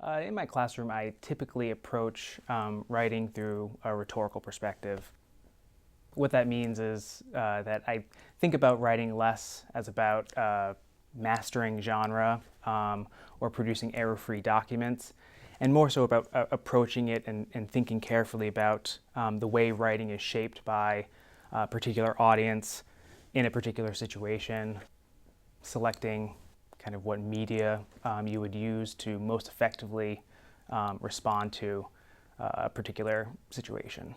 In my classroom, I typically approach writing through a rhetorical perspective. What that means is that I think about writing less as about mastering genre or producing error-free documents, and more so about approaching it and thinking carefully about the way writing is shaped by a particular audience in a particular situation, selecting kind of what media you would use to most effectively respond to a particular situation.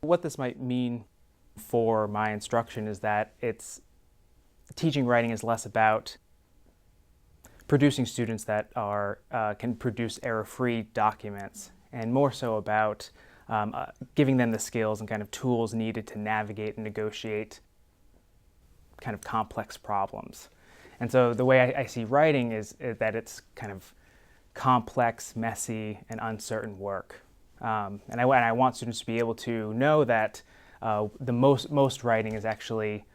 What this might mean for my instruction is that teaching writing is less about producing students that can produce error-free documents, and more so about giving them the skills and kind of tools needed to navigate and negotiate kind of complex problems. And so the way I see writing is that it's kind of complex, messy, and uncertain work. And I want students to be able to know that the most writing is actually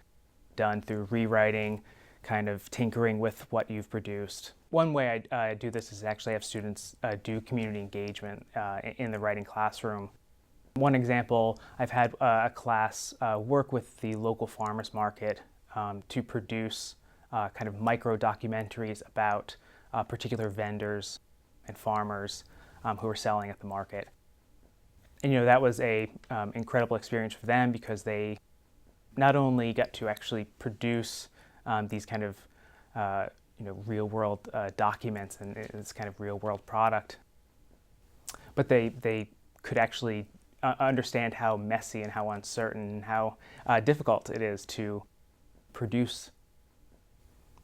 done through rewriting, kind of tinkering with what you've produced. One way I do this is actually have students do community engagement in the writing classroom. One example, I've had a class work with the local farmers market to produce kind of micro documentaries about particular vendors and farmers who are selling at the market. And that was a incredible experience for them because they not only got to actually produce these kind of real-world documents and this kind of real-world product, but they could actually understand how messy and how uncertain and how difficult it is to produce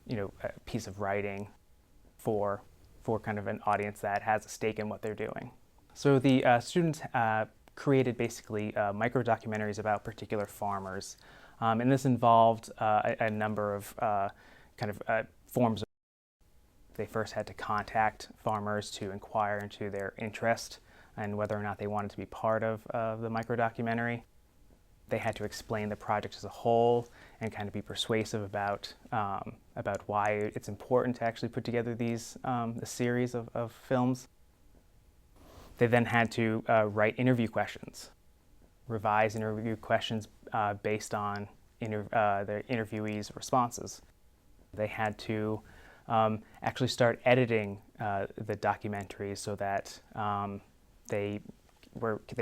a piece of writing for kind of an audience that has a stake in what they're doing. So the students created basically micro documentaries about particular farmers, and this involved a number of forms. They first had to contact farmers to inquire into their interest and whether or not they wanted to be part of the micro documentary. They had to explain the project as a whole and kind of be persuasive about why it's important to actually put together a series of films. They then had to write interview questions, revise interview questions based on the interviewees' responses. They had to actually start editing the documentaries so that they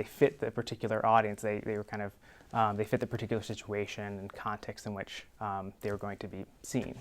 fit the particular audience. They were kind of they fit the particular situation and context in which they were going to be seen.